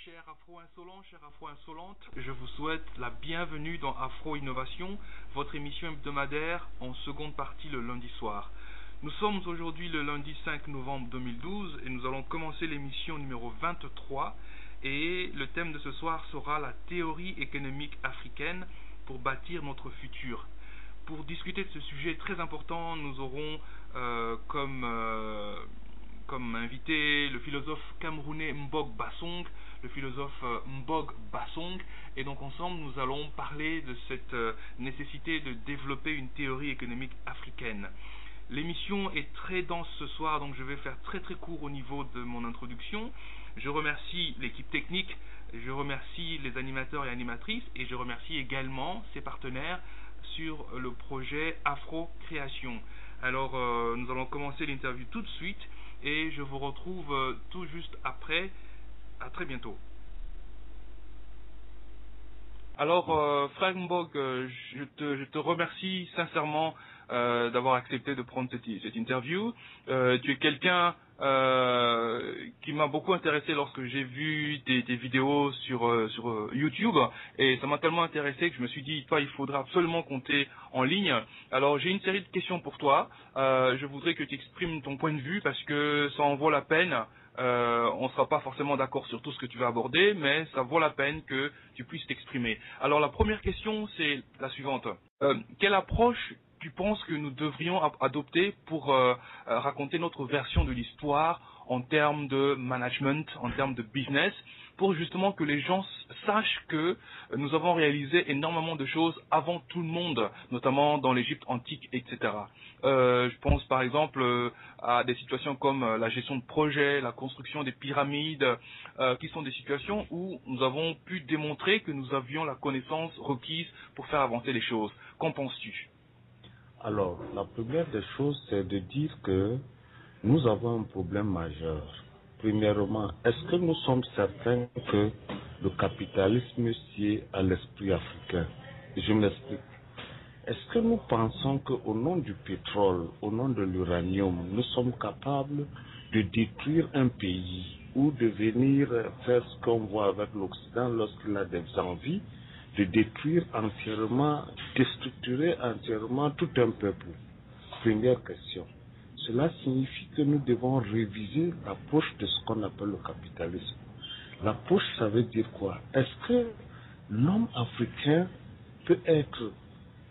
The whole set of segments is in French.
Chers Afro-Insolents, chers Afro-Insolentes, je vous souhaite la bienvenue dans Afro-Innovation, votre émission hebdomadaire en seconde partie le lundi soir. Nous sommes aujourd'hui le lundi 5 novembre 2012 et nous allons commencer l'émission numéro 23 et le thème de ce soir sera la théorie économique africaine pour bâtir notre futur. Pour discuter de ce sujet très important, nous aurons comme invité le philosophe camerounais Mbog Bassong, le philosophe Mbog Bassong, et donc ensemble nous allons parler de cette nécessité de développer une théorie économique africaine. L'émission est très dense ce soir, donc je vais faire très court au niveau de mon introduction. Je remercie l'équipe technique, je remercie les animateurs et animatrices, et je remercie également ses partenaires sur le projet Afro-Création. Alors nous allons commencer l'interview tout de suite, et je vous retrouve tout juste après. À très bientôt. Alors, frère Mbog, je te remercie sincèrement d'avoir accepté de prendre cette interview. Tu es quelqu'un qui m'a beaucoup intéressé lorsque j'ai vu tes vidéos sur YouTube, et ça m'a tellement intéressé que je me suis dit, toi, il faudra absolument compter en ligne. Alors, j'ai une série de questions pour toi. Je voudrais que tu exprimes ton point de vue parce que ça en vaut la peine. On ne sera pas forcément d'accord sur tout ce que tu vas aborder, mais ça vaut la peine que tu puisses t'exprimer. Alors la première question, c'est la suivante. Quelle approche tu penses que nous devrions adopter pour raconter notre version de l'histoire en termes de management, en termes de business, pour justement que les gens sachent que nous avons réalisé énormément de choses avant tout le monde, notamment dans l'Égypte antique, etc. Je pense par exemple à des situations comme la gestion de projets, la construction des pyramides, qui sont des situations où nous avons pu démontrer que nous avions la connaissance requise pour faire avancer les choses. Qu'en penses-tu? Alors, la première des choses, c'est de dire que nous avons un problème majeur. Premièrement, est-ce que nous sommes certains que le capitalisme sied à l'esprit africain? Je m'explique. Est-ce que nous pensons qu'au nom du pétrole, au nom de l'uranium, nous sommes capables de détruire un pays ou de venir faire ce qu'on voit avec l'Occident lorsqu'il a des envies, de détruire entièrement, déstructurer entièrement tout un peuple? Première question. Cela signifie que nous devons réviser l'approche de ce qu'on appelle le capitalisme. L'approche, ça veut dire quoi? Est-ce que l'homme africain peut être,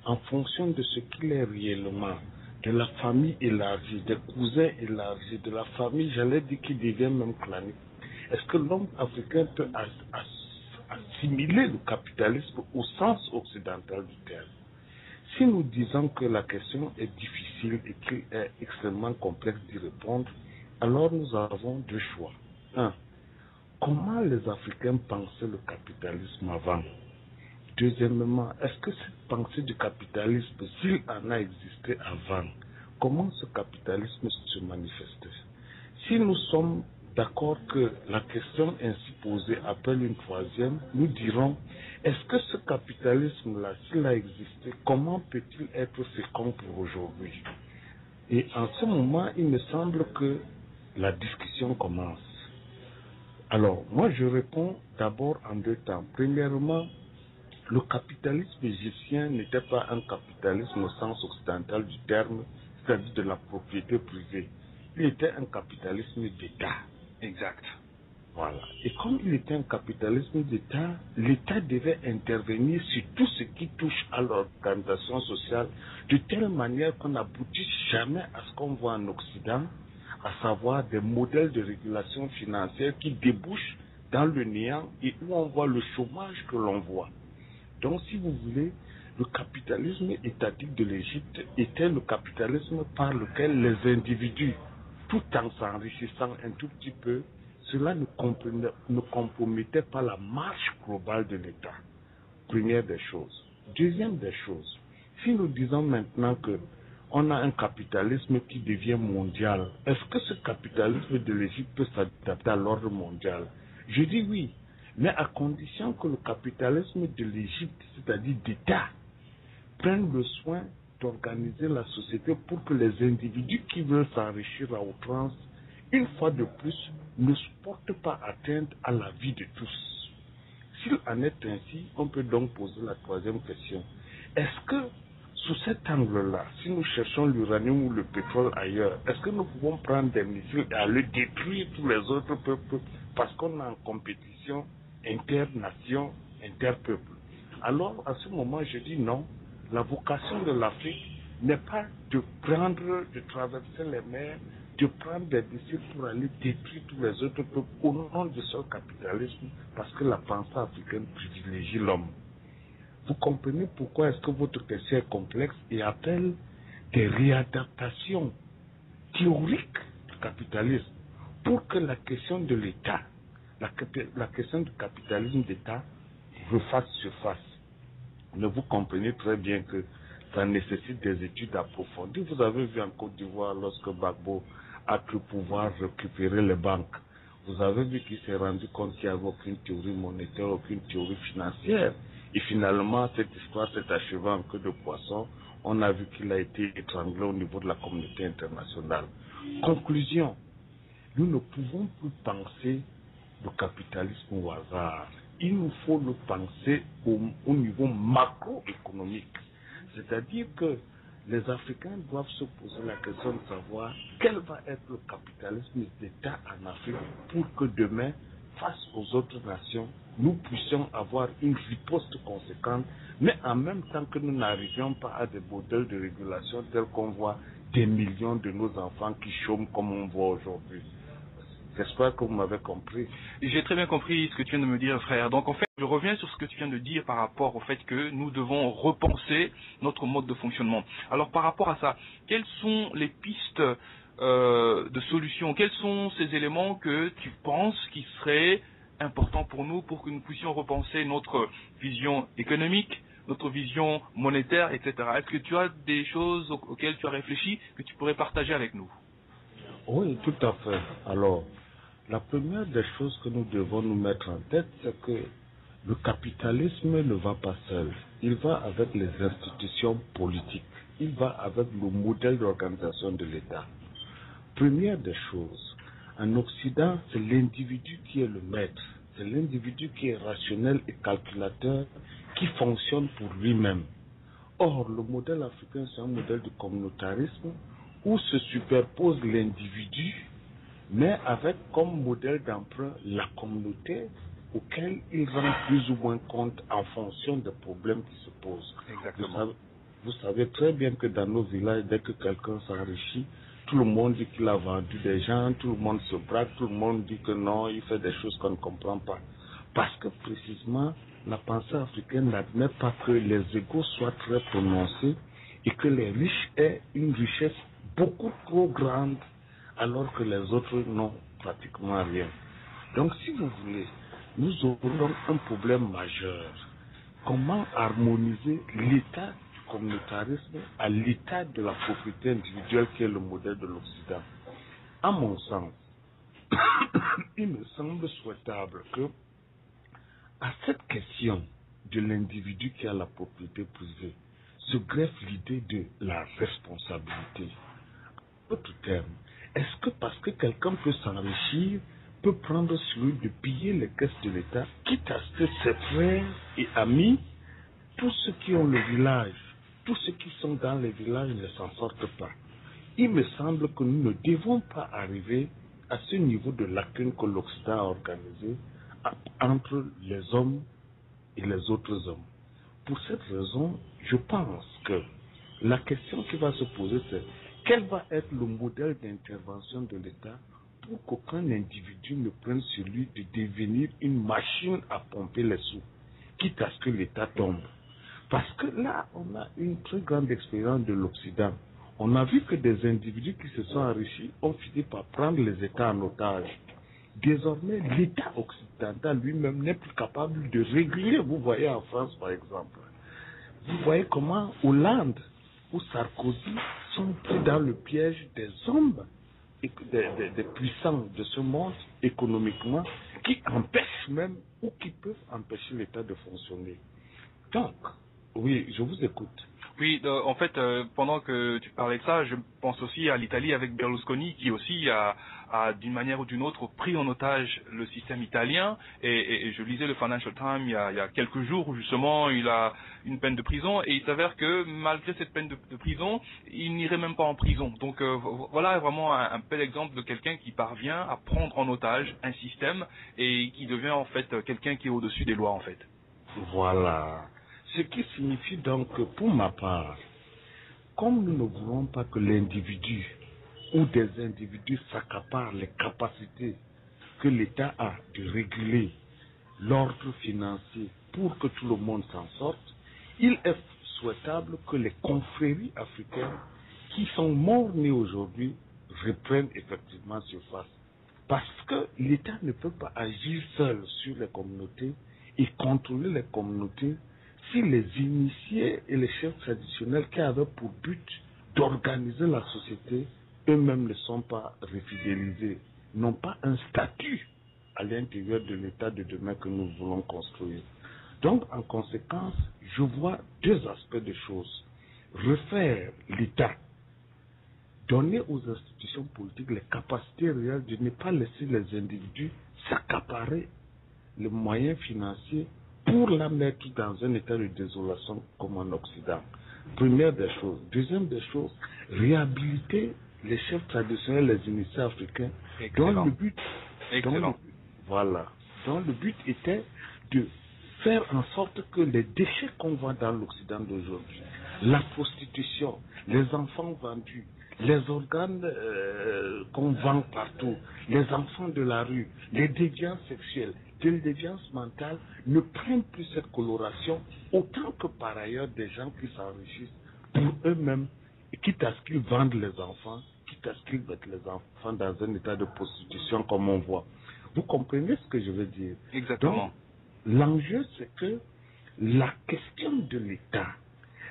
en fonction de ce qu'il est réellement, de la famille élargie, des cousins élargis, de la famille, j'allais dire, qui devient même clanique, est-ce que l'homme africain peut assimiler le capitalisme au sens occidental du terme? Si nous disons que la question est difficile et qu'il est extrêmement complexe d'y répondre, alors nous avons deux choix. Un, comment les Africains pensaient le capitalisme avant? Deuxièmement, est-ce que cette pensée du capitalisme, s'il en a existé avant, comment ce capitalisme se manifestait? Si nous sommes d'accord que la question ainsi posée appelle une troisième, nous dirons, est-ce que ce capitalisme-là, s'il a existé, comment peut-il être fécond pour aujourd'hui? Et en ce moment, il me semble que la discussion commence. Alors, moi je réponds d'abord en deux temps. Premièrement, le capitalisme égyptien n'était pas un capitalisme au sens occidental du terme, c'est-à-dire de la propriété privée. Il était un capitalisme d'État. Exact. Voilà. Et comme il était un capitalisme d'État, l'État devait intervenir sur tout ce qui touche à l'organisation sociale de telle manière qu'on n'aboutisse jamais à ce qu'on voit en Occident, à savoir des modèles de régulation financière qui débouchent dans le néant et où on voit le chômage que l'on voit. Donc, si vous voulez, le capitalisme étatique de l'Égypte était le capitalisme par lequel les individus, tout en s'enrichissant un tout petit peu, cela ne compromettait pas la marche globale de l'État. Première des choses. Deuxième des choses, si nous disons maintenant que on a un capitalisme qui devient mondial, est-ce que ce capitalisme de l'Égypte peut s'adapter à l'ordre mondial? Je dis oui, mais à condition que le capitalisme de l'Égypte, c'est-à-dire d'État, prenne le soin d'organiser la société pour que les individus qui veulent s'enrichir à outrance une fois de plus, ne porte pas atteinte à la vie de tous. S'il en est ainsi, on peut donc poser la troisième question. Est-ce que, sous cet angle-là, si nous cherchons l'uranium ou le pétrole ailleurs, est-ce que nous pouvons prendre des missiles et aller détruire tous les autres peuples parce qu'on est en compétition inter-nation, inter-peuple? Alors, à ce moment, je dis non. La vocation de l'Afrique n'est pas de traverser les mers, de prendre des missiles pour aller détruire tous les autres peuples au nom de ce capitalisme, parce que la pensée africaine privilégie l'homme. Vous comprenez pourquoi est-ce que votre question est complexe et appelle des réadaptations théoriques du capitalisme pour que la question de l'État, la question du capitalisme d'État refasse surface. Mais vous comprenez très bien que ça nécessite des études approfondies. Vous avez vu en Côte d'Ivoire, lorsque Gbagbo a cru pouvoir récupérer les banques, vous avez vu qu'il s'est rendu compte qu'il n'y avait aucune théorie monétaire, aucune théorie financière. Et finalement, cette histoire s'est achevée en queue de poisson. On a vu qu'il a été étranglé au niveau de la communauté internationale. Conclusion, nous ne pouvons plus penser le capitalisme au hasard. Il nous faut le penser au niveau macroéconomique. C'est-à-dire que les Africains doivent se poser la question de savoir quel va être le capitalisme d'État en Afrique pour que demain, face aux autres nations, nous puissions avoir une riposte conséquente, mais en même temps que nous n'arrivions pas à des modèles de régulation tels qu'on voit des millions de nos enfants qui chôment comme on voit aujourd'hui. J'espère que vous m'avez compris. J'ai très bien compris ce que tu viens de me dire, frère. Donc en fait, je reviens sur ce que tu viens de dire par rapport au fait que nous devons repenser notre mode de fonctionnement. Alors par rapport à ça, quelles sont les pistes de solutions? Quels sont ces éléments que tu penses qui seraient importants pour nous pour que nous puissions repenser notre vision économique, notre vision monétaire, etc. Est-ce que tu as des choses auxquelles tu as réfléchi que tu pourrais partager avec nous? Oui, tout à fait. Alors, la première des choses que nous devons nous mettre en tête, c'est que le capitalisme ne va pas seul. Il va avec les institutions politiques. Il va avec le modèle d'organisation de l'État. Première des choses, en Occident, c'est l'individu qui est le maître. C'est l'individu qui est rationnel et calculateur, qui fonctionne pour lui-même. Or, le modèle africain, c'est un modèle de communautarisme où se superpose l'individu, mais avec comme modèle d'emprunt la communauté auquel il rend plus ou moins compte en fonction des problèmes qui se posent. Exactement. Vous savez très bien que dans nos villages, dès que quelqu'un s'enrichit, tout le monde dit qu'il a vendu des gens, tout le monde se braque, tout le monde dit que non, il fait des choses qu'on ne comprend pas. Parce que précisément, la pensée africaine n'admet pas que les égos soient très prononcés et que les riches aient une richesse beaucoup trop grande alors que les autres n'ont pratiquement rien. Donc si vous voulez, nous aurons un problème majeur. Comment harmoniser l'état du communautarisme à l'état de la propriété individuelle qui est le modèle de l'Occident? À mon sens, il me semble souhaitable que à cette question de l'individu qui a la propriété privée se greffe l'idée de la responsabilité. En d'autres termes, est-ce que parce que quelqu'un peut s'enrichir, peut prendre sur lui de piller les caisses de l'État, quitte à ce que ses frères et amis, tous ceux qui ont le village, tous ceux qui sont dans les villages ne s'en sortent pas? Il me semble que nous ne devons pas arriver à ce niveau de lacune que l'Occident a organisé entre les hommes et les autres hommes. Pour cette raison, je pense que la question qui va se poser, c'est quel va être le modèle d'intervention de l'État pour qu'aucun individu ne prenne sur lui de devenir une machine à pomper les sous, quitte à ce que l'État tombe. Parce que là, on a une très grande expérience de l'Occident. On a vu que des individus qui se sont enrichis ont fini par prendre les États en otage. Désormais, l'État occidental lui-même n'est plus capable de réguler. Vous voyez en France, par exemple. Vous voyez comment Hollande ou Sarkozy sont pris dans le piège des hommes, des puissants de ce monde économiquement, qui empêchent même ou qui peuvent empêcher l'État de fonctionner. Donc, oui, je vous écoute. Oui, en fait, pendant que tu parlais de ça, je pense aussi à l'Italie avec Berlusconi qui aussi a d'une manière ou d'une autre pris en otage le système italien. Et je lisais le Financial Times il y a quelques jours où justement il a une peine de prison et il s'avère que malgré cette peine de prison, il n'irait même pas en prison. Donc voilà vraiment un bel exemple de quelqu'un qui parvient à prendre en otage un système et qui devient en fait quelqu'un qui est au-dessus des lois en fait. Voilà. Ce qui signifie donc que pour ma part, comme nous ne voulons pas que l'individu ou des individus s'accaparent les capacités que l'État a de réguler l'ordre financier pour que tout le monde s'en sorte, il est souhaitable que les confréries africaines qui sont morts-nés aujourd'hui reprennent effectivement surface. Parce que l'État ne peut pas agir seul sur les communautés et contrôler les communautés si les initiés et les chefs traditionnels qui avaient pour but d'organiser la société eux-mêmes ne sont pas refidélisés, n'ont pas un statut à l'intérieur de l'État de demain que nous voulons construire. Donc, en conséquence, je vois deux aspects de choses. Refaire l'État, donner aux institutions politiques les capacités réelles de ne pas laisser les individus s'accaparer les moyens financiers pour la mettre dans un état de désolation comme en Occident. Première des choses. Deuxième des choses, réhabiliter les chefs traditionnels, les initiés africains, dont le but, dont le but était de faire en sorte que les déchets qu'on voit dans l'Occident d'aujourd'hui, la prostitution, les enfants vendus, les organes qu'on vend partout, les enfants de la rue, les déviances sexuelles, les déviances mentales ne prennent plus cette coloration, autant que par ailleurs des gens qui s'enrichissent pour eux-mêmes, quitte à ce qu'ils vendent les enfants, quitte à ce qu'ils mettent les enfants dans un état de prostitution comme on voit. Vous comprenez ce que je veux dire? Exactement. Donc, l'enjeu, c'est que la question de l'État,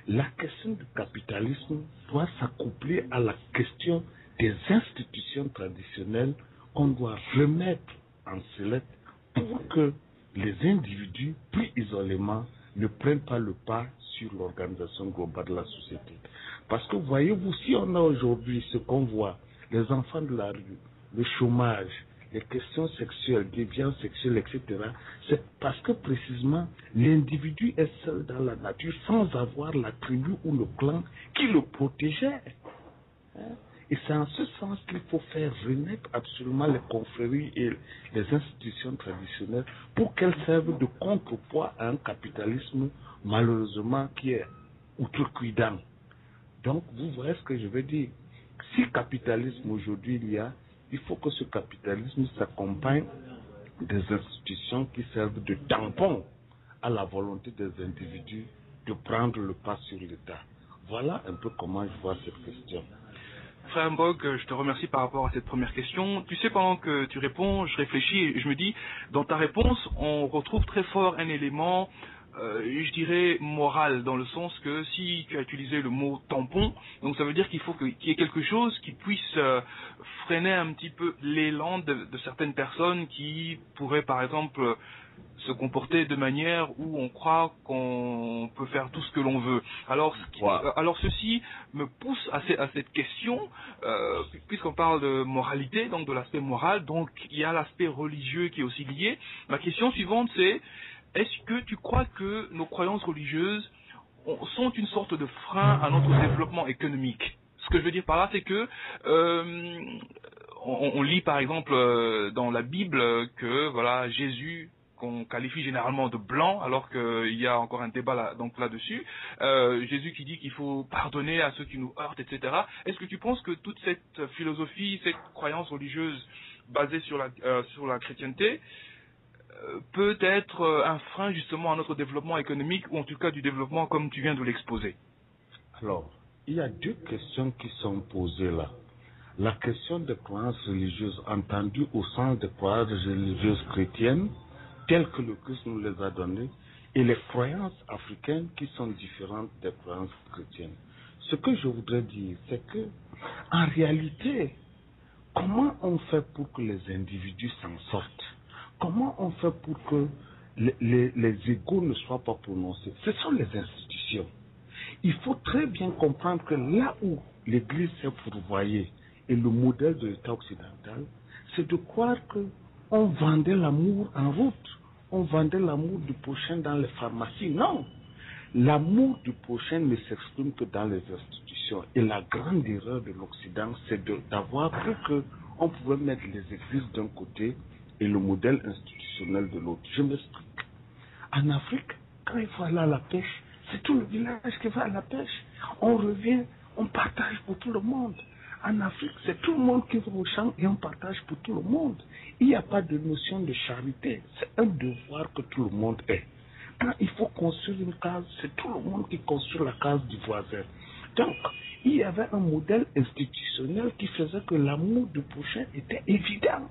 la question du capitalisme doit s'accoupler à la question des institutions traditionnelles qu'on doit remettre en sellette pour que les individus, pris isolément, ne prennent pas le pas sur l'organisation globale de la société. Parce que voyez-vous, si on a aujourd'hui ce qu'on voit, les enfants de la rue, le chômage, les questions sexuelles, déviances sexuelles, etc., c'est parce que précisément l'individu est seul dans la nature sans avoir la tribu ou le clan qui le protégeait. Et c'est en ce sens qu'il faut faire renaître absolument les confréries et les institutions traditionnelles pour qu'elles servent de contrepoids à un capitalisme malheureusement qui est outrecuidant. Donc vous voyez ce que je veux dire. Si capitalisme aujourd'hui il y a, il faut que ce capitalisme s'accompagne des institutions qui servent de tampon à la volonté des individus de prendre le pas sur l'État. Voilà un peu comment je vois cette question. Frère Mbog, je te remercie par rapport à cette première question. Tu sais, pendant que tu réponds, je réfléchis et je me dis, dans ta réponse, on retrouve très fort un élément, je dirais, moral, dans le sens que si tu as utilisé le mot tampon, donc ça veut dire qu'il faut qu'il y ait quelque chose qui puisse freiner un petit peu l'élan de certaines personnes qui pourraient, par exemple, se comporter de manière où on croit qu'on peut faire tout ce que l'on veut. Alors ceci me pousse à cette question, puisqu'on parle de moralité, donc de l'aspect moral, donc il y a l'aspect religieux qui est aussi lié. Ma question suivante c'est, est-ce que tu crois que nos croyances religieuses sont une sorte de frein à notre développement économique? Ce que je veux dire par là, c'est que on lit par exemple dans la Bible que voilà Jésus, qu'on qualifie généralement de blanc, alors qu'il y a encore un débat là-dessus. Jésus qui dit qu'il faut pardonner à ceux qui nous heurtent, etc. Est-ce que tu penses que toute cette philosophie, cette croyance religieuse basée sur la chrétienté peut être un frein justement à notre développement économique, ou en tout cas du développement comme tu viens de l'exposer? Alors, il y a deux questions qui sont posées là. La question des croyances religieuses entendue au sens des croyances religieuses chrétiennes, telles que le Christ nous les a données, et les croyances africaines qui sont différentes des croyances chrétiennes. Ce que je voudrais dire, c'est que, en réalité, comment on fait pour que les individus s'en sortent? Comment on fait pour que les égos ne soient pas prononcés? Ce sont les institutions. Il faut très bien comprendre que là où l'Église s'est fourvoyée et le modèle de l'État occidental, c'est de croire qu'on vendait l'amour en route, on vendait l'amour du prochain dans les pharmacies. Non! L'amour du prochain ne s'exprime que dans les institutions. Et la grande erreur de l'Occident, c'est d'avoir cru qu'on pouvait mettre les églises d'un côté et le modèle institutionnel de l'autre. Je m'explique. En Afrique, quand il faut aller à la pêche, c'est tout le village qui va à la pêche. On revient, on partage pour tout le monde. En Afrique, c'est tout le monde qui va au champ et on partage pour tout le monde. Il n'y a pas de notion de charité. C'est un devoir que tout le monde ait. Quand il faut construire une case, c'est tout le monde qui construit la case du voisin. Donc, il y avait un modèle institutionnel qui faisait que l'amour du prochain était évident.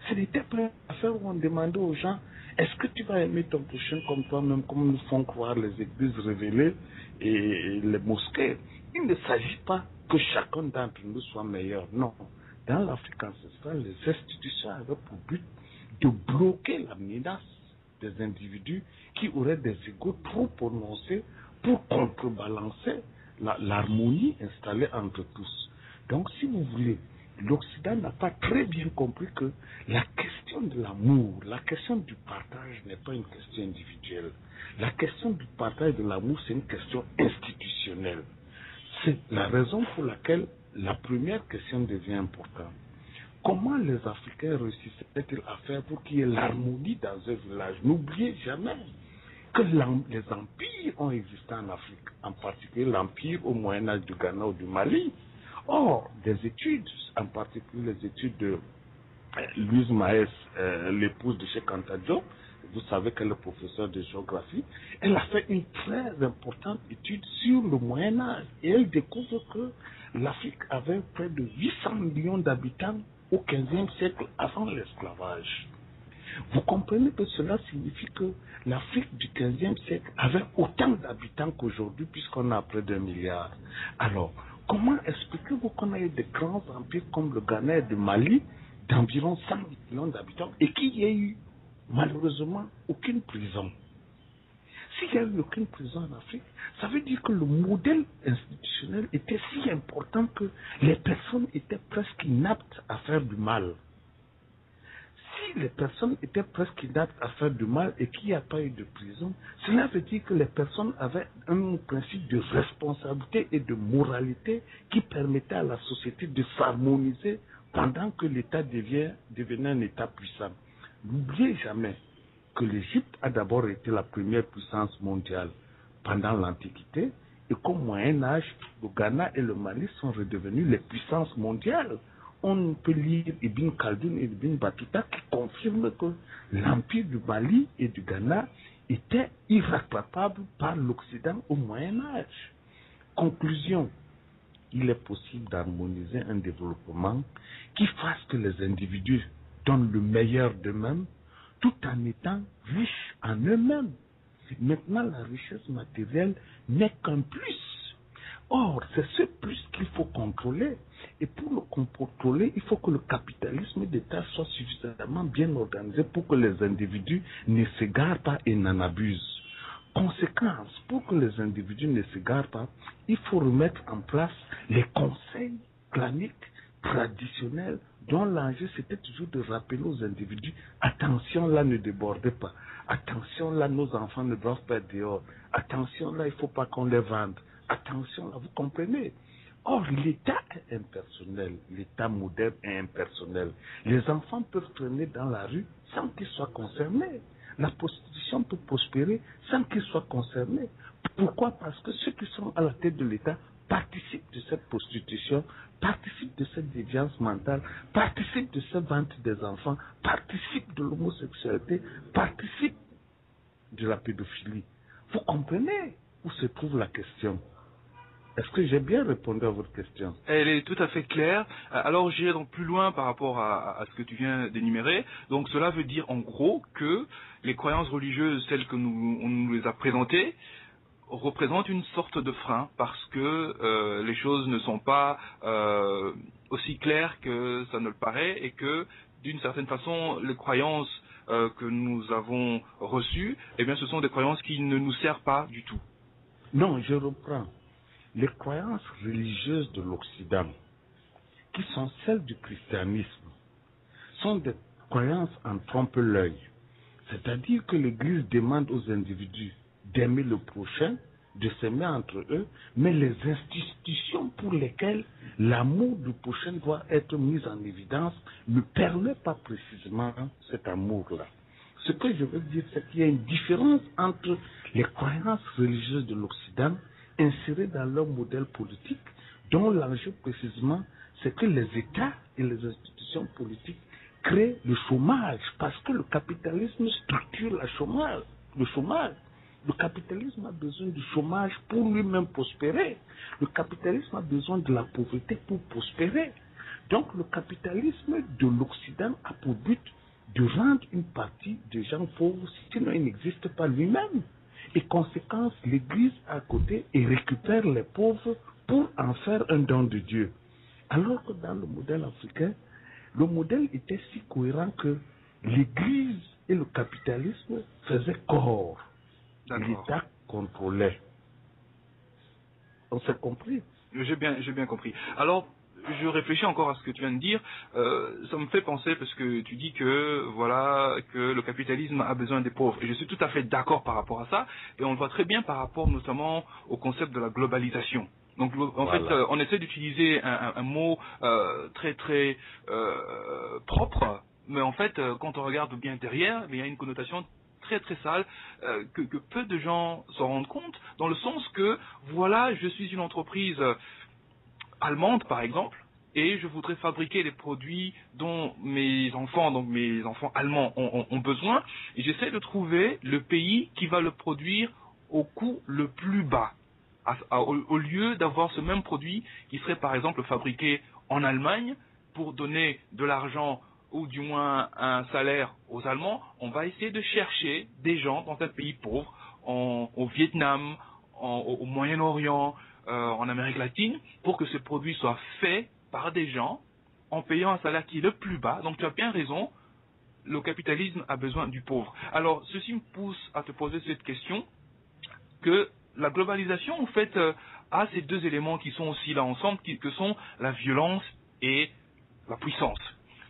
Ce n'était pas à faire où on demandait aux gens, est-ce que tu vas aimer ton prochain comme toi-même, comme nous font croire les églises révélées et les mosquées. Il ne s'agit pas que chacun d'entre nous soit meilleur. Non. Dans l'Afrique ancestrale, les institutions avaient pour but de bloquer la menace des individus qui auraient des égos trop prononcés pour contrebalancer l'harmonie installée entre tous. Donc, si vous voulez, l'Occident n'a pas très bien compris que la question de l'amour, la question du partage n'est pas une question individuelle. La question du partage de l'amour, c'est une question institutionnelle. C'est la raison pour laquelle la première question devient importante. Comment les Africains réussissaient-ils à faire pour qu'il y ait l'harmonie dans un village? N'oubliez jamais que les empires ont existé en Afrique, en particulier l'empire au Moyen-Âge du Ghana ou du Mali. Or, des études, en particulier les études de Louise Maes, l'épouse de Cheikh Anta Diop, vous savez qu'elle est professeure de géographie, elle a fait une très importante étude sur le Moyen-Âge et elle découvre que l'Afrique avait près de 800 millions d'habitants au XVe siècle avant l'esclavage. Vous comprenez que cela signifie que l'Afrique du XVe siècle avait autant d'habitants qu'aujourd'hui puisqu'on a près d'1 milliard. Alors, comment expliquez-vous qu'on a eu des grands empires comme le Ghana et le Mali d'environ 100 millions d'habitants et qu'il n'y ait eu malheureusement aucune prison? S'il n'y a eu aucune prison en Afrique, ça veut dire que le modèle institutionnel était si important que les personnes étaient presque inaptes à faire du mal. Si les personnes étaient presque inaptes à faire du mal et qu'il n'y a pas eu de prison, cela veut dire que les personnes avaient un principe de responsabilité et de moralité qui permettait à la société de s'harmoniser pendant que l'État devenait un État puissant. N'oubliez jamais que l'Égypte a d'abord été la première puissance mondiale pendant l'Antiquité et qu'au Moyen-Âge, le Ghana et le Mali sont redevenus les puissances mondiales. On peut lire Ibn Khaldoun et Ibn Battuta qui confirment que l'empire du Mali et du Ghana était irrattrapable par l'Occident au Moyen-Âge. Conclusion, il est possible d'harmoniser un développement qui fasse que les individus donnent le meilleur d'eux-mêmes tout en étant riches en eux-mêmes. Maintenant, la richesse matérielle n'est qu'un plus. Or, c'est ce plus qu'il faut contrôler. Et pour le contrôler, il faut que le capitalisme d'État soit suffisamment bien organisé pour que les individus ne s'égarent pas et n'en abusent. Conséquence, pour que les individus ne s'égarent pas, il faut remettre en place les conseils claniques traditionnels dont l'enjeu c'était toujours de rappeler aux individus, attention là, ne débordez pas, attention là, nos enfants ne doivent pas être dehors, attention là, il ne faut pas qu'on les vende, attention là, vous comprenez? Or, l'État est impersonnel, l'État moderne est impersonnel. Les enfants peuvent traîner dans la rue sans qu'ils soient concernés. La prostitution peut prospérer sans qu'ils soient concernés. Pourquoi? Parce que ceux qui sont à la tête de l'État participent de cette prostitution, participent de cette déviance mentale, participent de cette vente des enfants, participent de l'homosexualité, participent de la pédophilie. Vous comprenez où se trouve la question? Est-ce que j'ai bien répondu à votre question? Elle est tout à fait claire. Alors j'irai donc plus loin par rapport à ce que tu viens d'énumérer. Donc cela veut dire en gros que les croyances religieuses, telles que on nous les a présentées, représentent une sorte de frein parce que les choses ne sont pas aussi claires que ça ne le paraît et que d'une certaine façon les croyances que nous avons reçues, eh bien ce sont des croyances qui ne nous servent pas du tout. Non, je reprends. les croyances religieuses de l'Occident, qui sont celles du christianisme, sont des croyances en trompe-l'œil. C'est-à-dire que l'Église demande aux individus d'aimer le prochain, de s'aimer entre eux, mais les institutions pour lesquelles l'amour du prochain doit être mis en évidence ne permettent pas précisément cet amour-là. Ce que je veux dire, c'est qu'il y a une différence entre les croyances religieuses de l'Occident insérées dans leur modèle politique, dont l'enjeu précisément, c'est que les États et les institutions politiques créent le chômage, parce que le capitalisme structure le chômage. Le capitalisme a besoin du chômage pour lui-même prospérer. Le capitalisme a besoin de la pauvreté pour prospérer. Donc le capitalisme de l'Occident a pour but de rendre une partie des gens pauvres, sinon il n'existe pas lui-même. Et conséquence, l'Église à côté et récupère les pauvres pour en faire un don de Dieu. Alors que dans le modèle africain, le modèle était si cohérent que l'Église et le capitalisme faisaient corps. L'État contrôlait. On s'est compris? J'ai bien compris. Alors, je réfléchis encore à ce que tu viens de dire. Ça me fait penser, parce que tu dis que voilà, que le capitalisme a besoin des pauvres. Et je suis tout à fait d'accord par rapport à ça. Et on le voit très bien par rapport notamment au concept de la globalisation. Donc en fait, on essaie d'utiliser un mot très propre, mais en fait, quand on regarde bien derrière, il y a une connotation très sale que peu de gens s'en rendent compte, dans le sens que voilà, je suis une entreprise allemande par exemple, et je voudrais fabriquer les produits dont mes enfants allemands ont besoin, et j'essaie de trouver le pays qui va le produire au coût le plus bas, au lieu d'avoir ce même produit qui serait par exemple fabriqué en Allemagne pour donner de l'argent ou du moins un salaire aux Allemands. On va essayer de chercher des gens dans un pays pauvre, au Vietnam, au Moyen-Orient, en Amérique latine, pour que ce produit soit fait par des gens en payant un salaire qui est le plus bas. Donc tu as bien raison, le capitalisme a besoin du pauvre. Alors ceci me pousse à te poser cette question, que la globalisation en fait a ces deux éléments qui sont aussi là ensemble, que sont la violence et la puissance.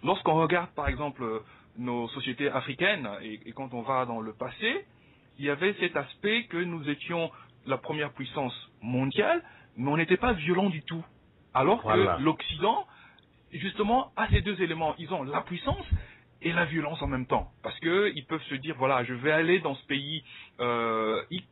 Lorsqu'on regarde par exemple nos sociétés africaines et quand on va dans le passé, il y avait cet aspect que nous étions la première puissance mondiale, mais on n'était pas violent du tout. Alors que l'Occident, justement, a ces deux éléments. Ils ont la puissance et la violence en même temps. Parce qu'ils peuvent se dire, voilà, je vais aller dans ce pays X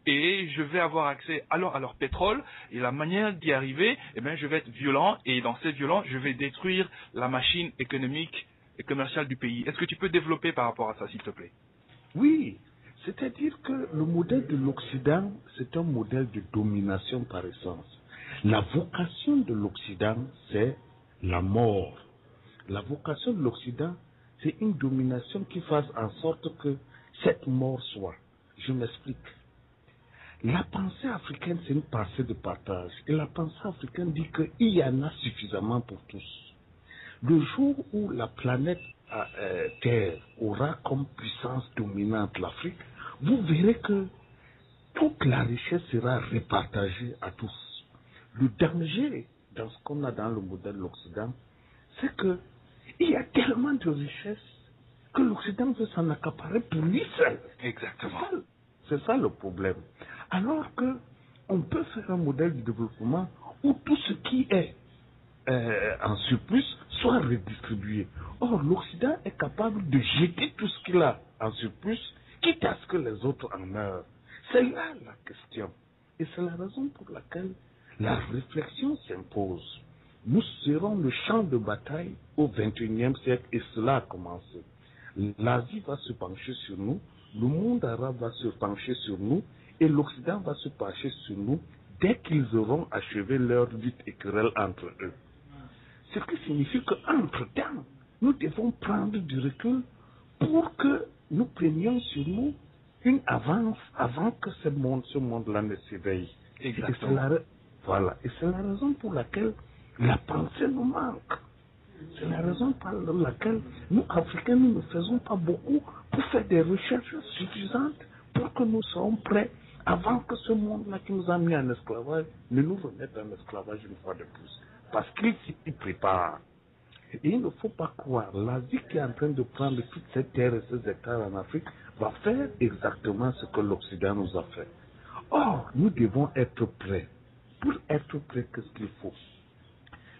et je vais avoir accès à leur pétrole, et la manière d'y arriver, eh bien, je vais être violent, et dans ces violents, je vais détruire la machine économique et commerciale du pays. Est-ce que tu peux développer par rapport à ça, s'il te plaît? Oui, c'est-à-dire que le modèle de l'Occident, c'est un modèle de domination par essence. La vocation de l'Occident, c'est la mort. La vocation de l'Occident, c'est une domination qui fasse en sorte que cette mort soit. Je m'explique. La pensée africaine, c'est une pensée de partage. Et la pensée africaine dit qu'il y en a suffisamment pour tous. Le jour où la planète Terre aura comme puissance dominante l'Afrique, vous verrez que toute la richesse sera répartagée à tous. Le danger dans ce qu'on a dans le modèle de l'Occident, c'est qu'il y a tellement de richesses que l'Occident veut s'en accaparer pour lui seul. Exactement. C'est ça le problème. Alors qu'on peut faire un modèle de développement où tout ce qui est en surplus soit redistribué. Or, l'Occident est capable de jeter tout ce qu'il a en surplus, quitte à ce que les autres en meurent. C'est là la question. Et c'est la raison pour laquelle la réflexion s'impose. Nous serons le champ de bataille au XXIe siècle, et cela a commencé. L'Asie va se pencher sur nous, le monde arabe va se pencher sur nous, et l'Occident va se pencher sur nous dès qu'ils auront achevé leur lutte et querelle entre eux. Ce qui signifie qu'entre-temps, nous devons prendre du recul pour que nous prenions sur nous une avance avant que ce monde-là ne s'éveille. Exactement. Voilà. Et c'est la raison pour laquelle la pensée nous manque. C'est la raison pour laquelle nous, Africains, nous ne faisons pas beaucoup pour faire des recherches suffisantes pour que nous soyons prêts avant que ce monde-là qui nous a mis en esclavage ne nous remette en esclavage une fois de plus. Parce qu'il s'y prépare. Et il ne faut pas croire, l'Asie qui est en train de prendre toute cette terre et ces hectares en Afrique va faire exactement ce que l'Occident nous a fait. Or, nous devons être prêts. Pour être prêts, qu'est-ce qu'il faut?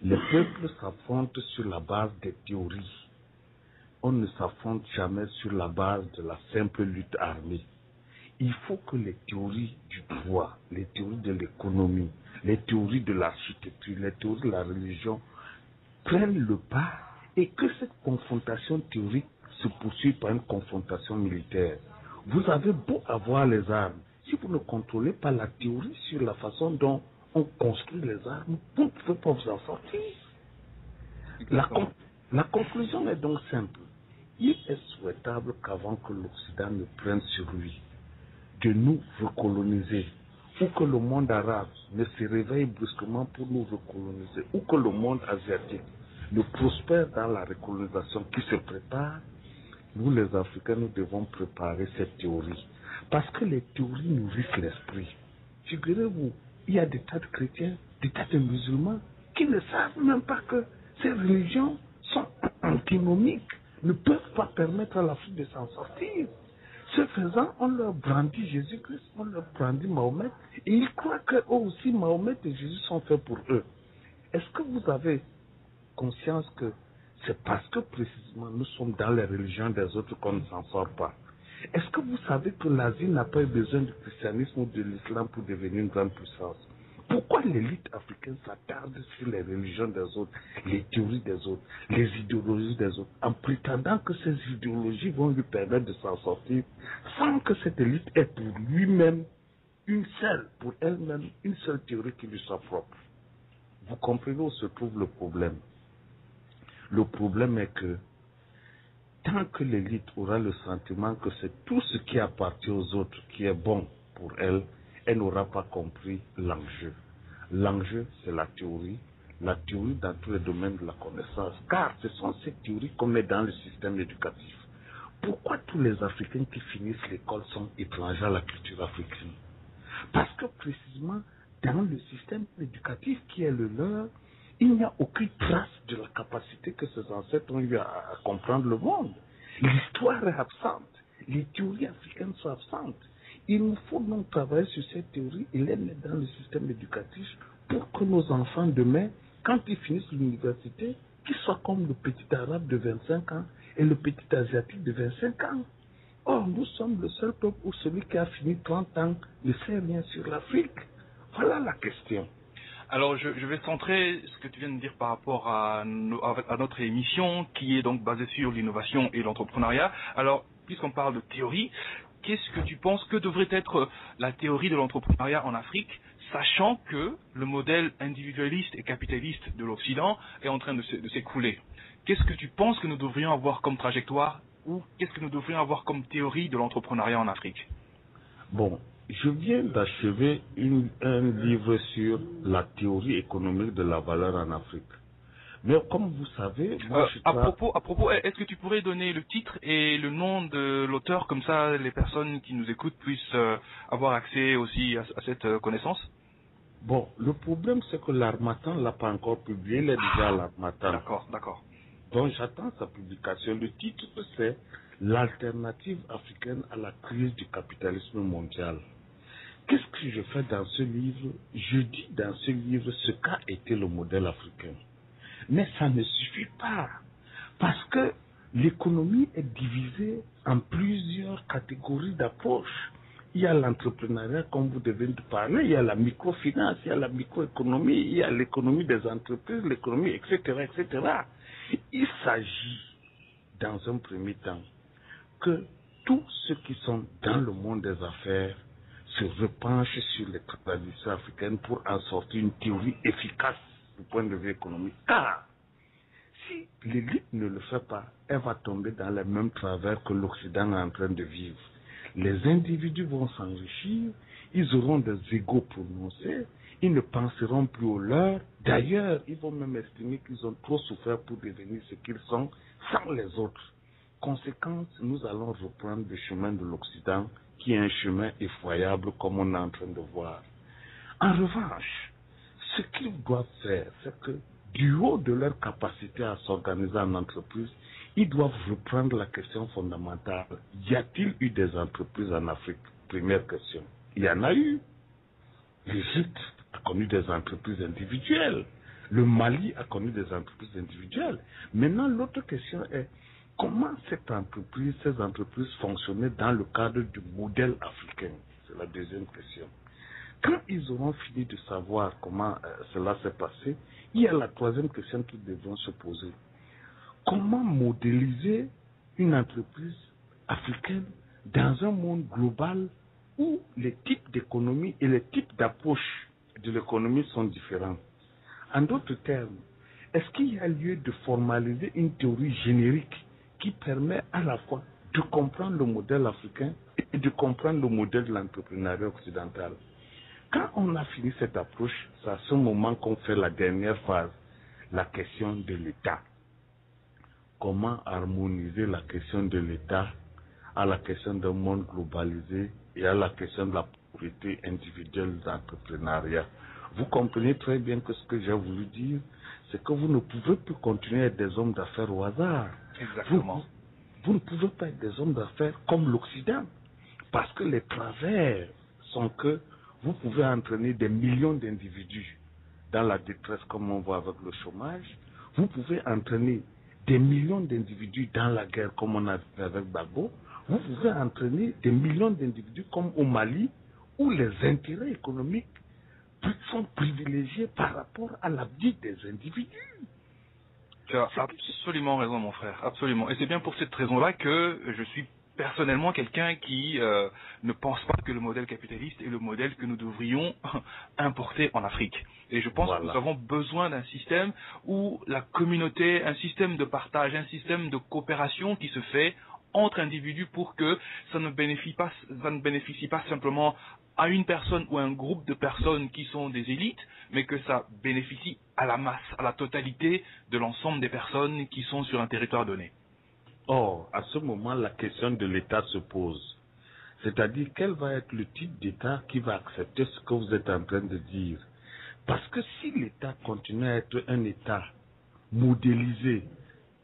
Les peuples s'affrontent sur la base des théories. On ne s'affronte jamais sur la base de la simple lutte armée. Il faut que les théories du droit, les théories de l'économie, les théories de l'architecture, les théories de la religion prennent le pas et que cette confrontation théorique se poursuive par une confrontation militaire. Vous avez beau avoir les armes, si vous ne contrôlez pas la théorie sur la façon dont on construit les armes, vous ne pouvez pas vous en sortir. La conclusion est donc simple. Il est souhaitable qu'avant que l'Occident ne prenne sur lui de nous recoloniser, ou que le monde arabe ne se réveille brusquement pour nous recoloniser, ou que le monde asiatique ne prospère dans la recolonisation qui se prépare, nous les Africains, nous devons préparer cette théorie. Parce que les théories nourrissent l'esprit. Figurez-vous, il y a des tas de chrétiens, des tas de musulmans qui ne savent même pas que ces religions sont antinomiques, ne peuvent pas permettre à l'Afrique de s'en sortir. Ce faisant, on leur brandit Jésus-Christ, on leur brandit Mahomet, et ils croient qu'eux aussi, Mahomet et Jésus sont faits pour eux. Est-ce que vous avez conscience que c'est parce que précisément nous sommes dans les religions des autres qu'on ne s'en sort pas? Est-ce que vous savez que l'Asie n'a pas eu besoin du christianisme ou de l'islam pour devenir une grande puissance? Pourquoi l'élite africaine s'attarde sur les religions des autres, les théories des autres, les idéologies des autres, en prétendant que ces idéologies vont lui permettre de s'en sortir, sans que cette élite ait pour lui-même pour elle-même, une seule théorie qui lui soit propre? Vous comprenez où se trouve le problème? Le problème est que tant que l'élite aura le sentiment que c'est tout ce qui appartient aux autres qui est bon pour elle, elle n'aura pas compris l'enjeu. L'enjeu, c'est la théorie dans tous les domaines de la connaissance, car ce sont ces théories qu'on met dans le système éducatif. Pourquoi tous les Africains qui finissent l'école sont étrangers à la culture africaine? Parce que précisément, dans le système éducatif qui est le leur, il n'y a aucune trace de la capacité que ces ancêtres ont eu à comprendre le monde. L'histoire est absente. Les théories africaines sont absentes. Il nous faut donc travailler sur ces théories et les mettre dans le système éducatif pour que nos enfants demain, quand ils finissent l'université, qu'ils soient comme le petit arabe de 25 ans et le petit asiatique de 25 ans. Or, nous sommes le seul peuple où celui qui a fini 30 ans ne sait rien sur l'Afrique. Voilà la question. Alors, je vais centrer ce que tu viens de dire par rapport à notre émission, qui est donc basée sur l'innovation et l'entrepreneuriat. Alors, puisqu'on parle de théorie, qu'est-ce que tu penses que devrait être la théorie de l'entrepreneuriat en Afrique, sachant que le modèle individualiste et capitaliste de l'Occident est en train de s'écrouler? Qu'est-ce que tu penses que nous devrions avoir comme trajectoire, ou qu'est-ce que nous devrions avoir comme théorie de l'entrepreneuriat en Afrique? Bon, je viens d'achever un livre sur la théorie économique de la valeur en Afrique. Mais comme vous savez, moi à propos, est-ce que tu pourrais donner le titre et le nom de l'auteur, comme ça les personnes qui nous écoutent puissent avoir accès aussi à cette connaissance? Bon, le problème c'est que l'Harmattan ne l'a pas encore publié, il est déjà à l'Harmattan. D'accord. Donc j'attends sa publication. Le titre c'est l'alternative africaine à la crise du capitalisme mondial. Qu'est-ce que je fais dans ce livre? Je dis dans ce livre ce qu'a été le modèle africain. Mais ça ne suffit pas. Parce que l'économie est divisée en plusieurs catégories d'approches. Il y a l'entrepreneuriat, comme vous devez nous parler, il y a la microfinance, il y a la microéconomie, il y a l'économie des entreprises, l'économie, etc., etc. Il s'agit, dans un premier temps, que tous ceux qui sont dans le monde des affaires se repenchent sur les traditions africaines pour en sortir une théorie efficace du point de vue économique. Car si l'élite ne le fait pas, elle va tomber dans les mêmes travers que l'Occident est en train de vivre. Les individus vont s'enrichir, ils auront des égos prononcés, ils ne penseront plus au leur. D'ailleurs, ils vont même estimer qu'ils ont trop souffert pour devenir ce qu'ils sont sans les autres. conséquence, nous allons reprendre le chemin de l'Occident, qui est un chemin effroyable comme on est en train de voir. En revanche, ce qu'ils doivent faire, c'est que du haut de leur capacité à s'organiser en entreprise, ils doivent reprendre la question fondamentale. Y a-t-il eu des entreprises en Afrique? Première question. Il y en a eu. L'Égypte a connu des entreprises individuelles. Le Mali a connu des entreprises individuelles. Maintenant, l'autre question est comment ces entreprises fonctionnaient dans le cadre du modèle africain? C'est la deuxième question. Quand ils auront fini de savoir comment cela s'est passé, il y a la troisième question qu'ils devront se poser. Comment modéliser une entreprise africaine dans un monde global où les types d'économie et les types d'approche de l'économie sont différents? En d'autres termes, est-ce qu'il y a lieu de formaliser une théorie générique qui permet à la fois de comprendre le modèle africain et de comprendre le modèle de l'entrepreneuriat occidental? Quand on a fini cette approche, c'est à ce moment qu'on fait la dernière phase, la question de l'État. Comment harmoniser la question de l'État à la question d'un monde globalisé et à la question de la propriété individuelle de l'entrepreneuriat? Vous comprenez très bien que ce que j'ai voulu dire, c'est que vous ne pouvez plus continuer à être des hommes d'affaires au hasard. Exactement. Vous ne pouvez pas être des hommes d'affaires comme l'Occident, parce que les travers sont que vous pouvez entraîner des millions d'individus dans la détresse comme on voit avec le chômage. Vous pouvez entraîner des millions d'individus dans la guerre comme on a fait avec Gbagbo. Vous pouvez entraîner des millions d'individus comme au Mali où les intérêts économiques sont privilégiés par rapport à la vie des individus. Tu as absolument raison, mon frère, absolument. Et c'est bien pour cette raison-là que je suis personnellement quelqu'un qui ne pense pas que le modèle capitaliste est le modèle que nous devrions importer en Afrique. Et je pense que nous avons besoin d'un système où la communauté, un système de partage, un système de coopération qui se fait entre individus pour que ça ne bénéficie pas simplement à une personne ou à un groupe de personnes qui sont des élites, mais que ça bénéficie à la masse, à la totalité de l'ensemble des personnes qui sont sur un territoire donné. Or, à ce moment, la question de l'État se pose. C'est-à-dire, quel va être le type d'État qui va accepter ce que vous êtes en train de dire? Parce que si l'État continue à être un État modélisé,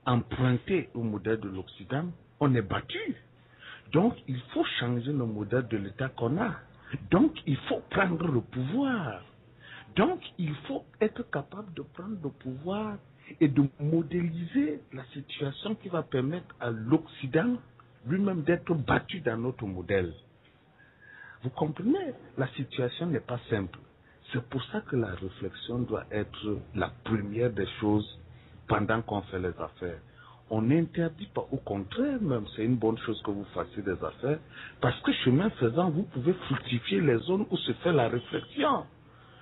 emprunté au modèle de l'Occident, on est battu. Donc, il faut changer le modèle de l'État qu'on a. Donc, il faut prendre le pouvoir. Donc, il faut être capable de prendre le pouvoir et de modéliser la situation qui va permettre à l'Occident lui-même d'être battu dans notre modèle. Vous comprenez? La situation n'est pas simple. C'est pour ça que la réflexion doit être la première des choses pendant qu'on fait les affaires. On n'interdit pas, au contraire même, c'est une bonne chose que vous fassiez des affaires, parce que chemin faisant, vous pouvez fructifier les zones où se fait la réflexion.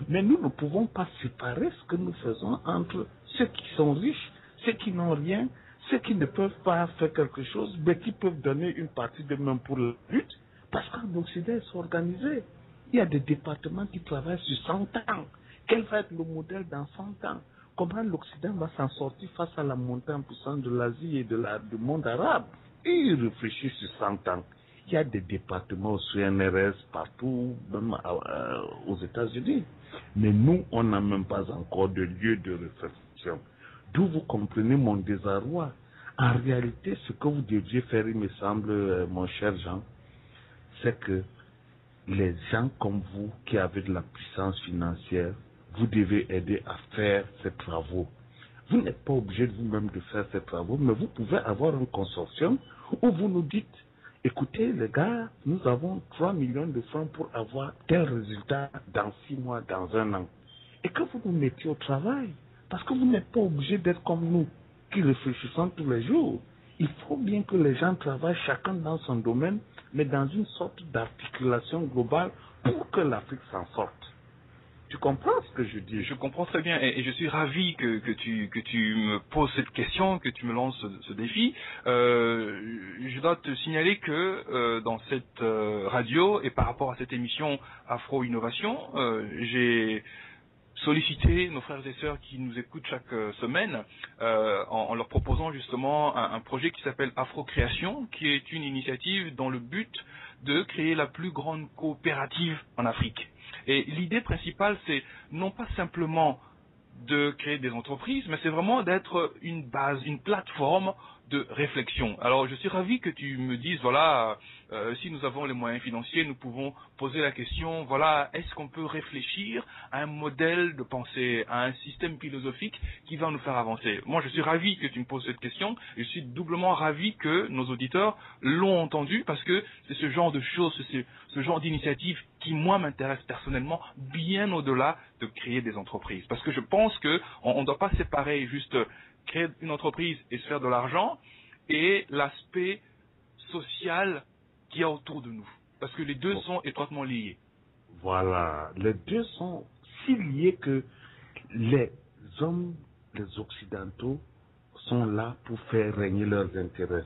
Mais nous ne pouvons pas séparer ce que nous faisons entre ceux qui sont riches, ceux qui n'ont rien, ceux qui ne peuvent pas faire quelque chose, mais qui peuvent donner une partie d'eux-mêmes pour la lutte, parce qu'en Occident, ils sont organisés. Il y a des départements qui travaillent sur 100 ans. Quel va être le modèle dans 100 ans? Comment l'Occident va s'en sortir face à la montée en puissance de l'Asie et du monde arabe? Et ils réfléchissent sur 100 ans. Il y a des départements au CNRS partout, même aux États-Unis. Mais nous, on n'a même pas encore de lieu de réflexion. D'où vous comprenez mon désarroi. En réalité, ce que vous devriez faire, il me semble, mon cher Jean, c'est que les gens comme vous qui avez de la puissance financière, vous devez aider à faire ces travaux. Vous n'êtes pas obligé de vous-même de faire ces travaux, mais vous pouvez avoir un consortium où vous nous dites, écoutez les gars, nous avons 3 millions de francs pour avoir tel résultat dans 6 mois, dans 1 an. Et que vous nous mettiez au travail. Parce que vous n'êtes pas obligé d'être comme nous, qui réfléchissons tous les jours. Il faut bien que les gens travaillent chacun dans son domaine, mais dans une sorte d'articulation globale pour que l'Afrique s'en sorte. Tu comprends ce que je dis? Je comprends très bien et je suis ravi que tu me poses cette question, que tu me lances ce défi. Je dois te signaler que dans cette radio et par rapport à cette émission Afro Innovation, j'ai solliciter nos frères et sœurs qui nous écoutent chaque semaine en leur proposant justement un projet qui s'appelle Afrocréation, qui est une initiative dans le but de créer la plus grande coopérative en Afrique. Et l'idée principale, c'est non pas simplement de créer des entreprises, mais c'est vraiment d'être une base, une plateforme de réflexion. Alors je suis ravi que tu me dises, voilà, si nous avons les moyens financiers, nous pouvons poser la question, voilà, est-ce qu'on peut réfléchir à un modèle de pensée, à un système philosophique qui va nous faire avancer. Moi je suis ravi que tu me poses cette question, et je suis doublement ravi que nos auditeurs l'ont entendu, parce que c'est ce genre de choses, c'est ce genre d'initiative qui moi m'intéresse personnellement, bien au-delà de créer des entreprises. Parce que je pense qu'on ne doit pas séparer juste créer une entreprise et se faire de l'argent, et l'aspect social qu'il y a autour de nous. Parce que les deux sont étroitement liés. Voilà, les deux sont si liés que les hommes, les Occidentaux, sont là pour faire régner leurs intérêts.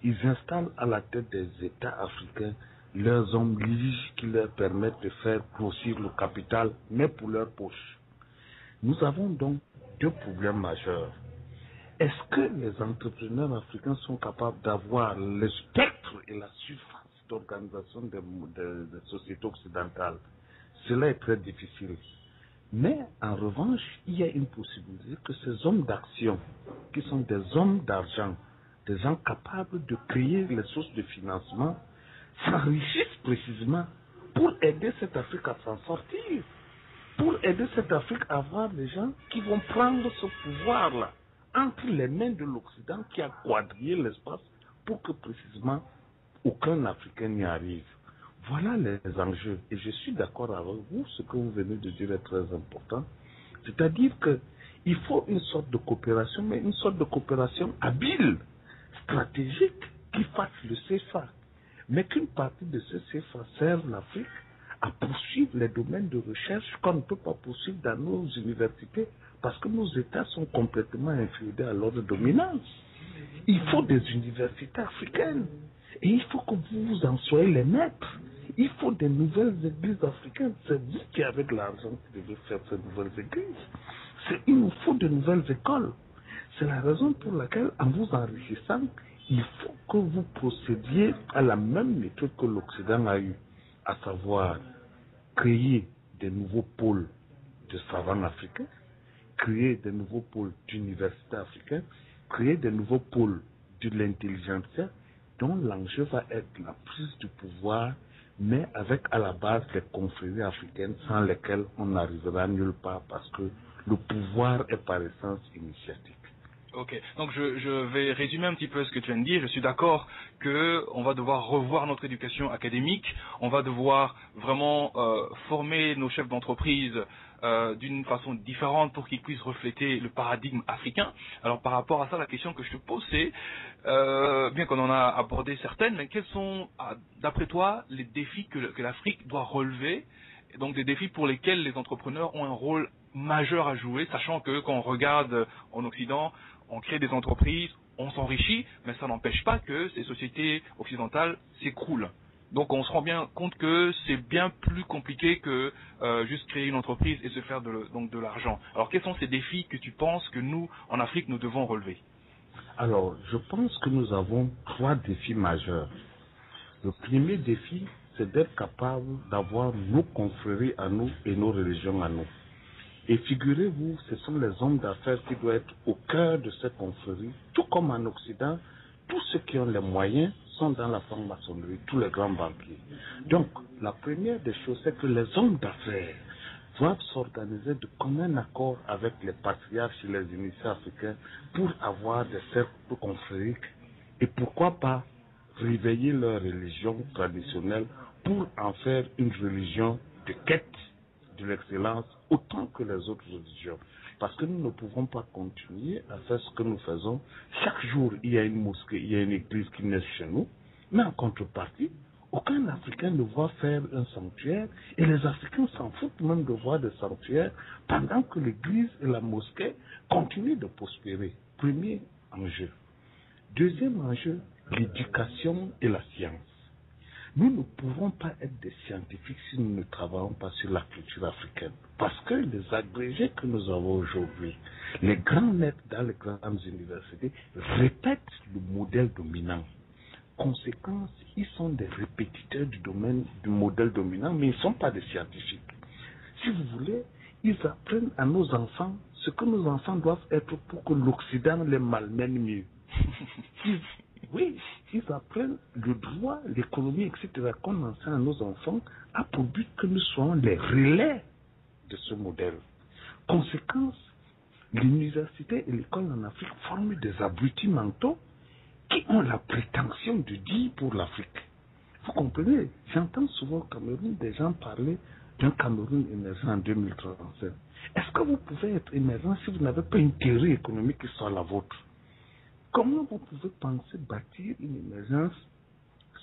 Ils installent à la tête des États africains leurs hommes liges qui leur permettent de faire grossir le capital, mais pour leur poche. Nous avons donc deux problèmes majeurs. Est-ce que les entrepreneurs africains sont capables d'avoir le spectre et la surface d'organisation des sociétés occidentales? Cela est très difficile. Mais en revanche, il y a une possibilité que ces hommes d'action, qui sont des hommes d'argent, des gens capables de créer les sources de financement, s'enrichissent précisément pour aider cette Afrique à s'en sortir, pour aider cette Afrique à avoir des gens qui vont prendre ce pouvoir-là entre les mains de l'Occident qui a quadrillé l'espace pour que précisément aucun Africain n'y arrive. Voilà les enjeux. Et je suis d'accord avec vous, ce que vous venez de dire est très important. C'est-à-dire qu'il faut une sorte de coopération, mais une sorte de coopération habile, stratégique, qui fasse le CFA. Mais qu'une partie de ce CFA serve l'Afrique à poursuivre les domaines de recherche qu'on ne peut pas poursuivre dans nos universités parce que nos États sont complètement inféodés à l'ordre dominant. Il faut des universités africaines et il faut que vous en soyez les maîtres. Il faut des nouvelles églises africaines. C'est vous qui avez de l'argent qui devez faire ces nouvelles églises. Il nous faut de nouvelles écoles. C'est la raison pour laquelle, en vous enrichissant, il faut que vous procédiez à la même méthode que l'Occident a eue, à savoir créer des nouveaux pôles de savants africains, créer des nouveaux pôles d'universités africaines, créer des nouveaux pôles de l'intelligentsia, dont l'enjeu va être la prise du pouvoir, mais avec à la base les confréries africaines sans lesquelles on n'arrivera nulle part parce que le pouvoir est par essence initiatique. Ok, donc je vais résumer un petit peu ce que tu viens de dire. Je suis d'accord qu'on va devoir revoir notre éducation académique, on va devoir vraiment former nos chefs d'entreprise d'une façon différente pour qu'ils puissent refléter le paradigme africain. Alors par rapport à ça, la question que je te pose c'est, bien qu'on en a abordé certaines, mais quels sont, d'après toi, les défis que l'Afrique doit relever, et donc des défis pour lesquels les entrepreneurs ont un rôle majeur à jouer, sachant que quand on regarde en Occident, on crée des entreprises, on s'enrichit, mais ça n'empêche pas que ces sociétés occidentales s'écroulent. Donc on se rend bien compte que c'est bien plus compliqué que juste créer une entreprise et se faire de l'argent. Alors quels sont ces défis que tu penses que nous, en Afrique, nous devons relever? Alors, je pense que nous avons trois défis majeurs. Le premier défi, c'est d'être capable d'avoir nos confréries à nous et nos religions à nous. Et figurez-vous, ce sont les hommes d'affaires qui doivent être au cœur de cette confrérie. Tout comme en Occident, tous ceux qui ont les moyens sont dans la franc-maçonnerie, tous les grands banquiers. Donc, la première des choses, c'est que les hommes d'affaires doivent s'organiser de commun accord avec les patriarches et les initiés africains pour avoir des cercles confrériques et pourquoi pas réveiller leur religion traditionnelle pour en faire une religion de quête de l'excellence autant que les autres religions. Parce que nous ne pouvons pas continuer à faire ce que nous faisons. Chaque jour, il y a une mosquée, il y a une église qui naît chez nous. Mais en contrepartie, aucun Africain ne voit faire un sanctuaire et les Africains s'en foutent même de voir des sanctuaires pendant que l'église et la mosquée continuent de prospérer. Premier enjeu. Deuxième enjeu, l'éducation et la science. Nous ne pouvons pas être des scientifiques si nous ne travaillons pas sur la culture africaine. Parce que les agrégés que nous avons aujourd'hui, les grands maîtres dans les grandes universités, répètent le modèle dominant. Conséquence, ils sont des répétiteurs du modèle dominant, mais ils ne sont pas des scientifiques. Si vous voulez, ils apprennent à nos enfants ce que nos enfants doivent être pour que l'Occident les malmène mieux. Ils apprennent le droit, l'économie, etc. qu'on enseigne à nos enfants a pour but que nous soyons les relais de ce modèle. Conséquence, l'université et l'école en Afrique forment des abrutis mentaux qui ont la prétention de dire pour l'Afrique. Vous comprenez? J'entends souvent au Cameroun des gens parler d'un Cameroun émergent en 2037. Est-ce que vous pouvez être émergent si vous n'avez pas une théorie économique qui soit la vôtre? Comment vous pouvez penser bâtir une émergence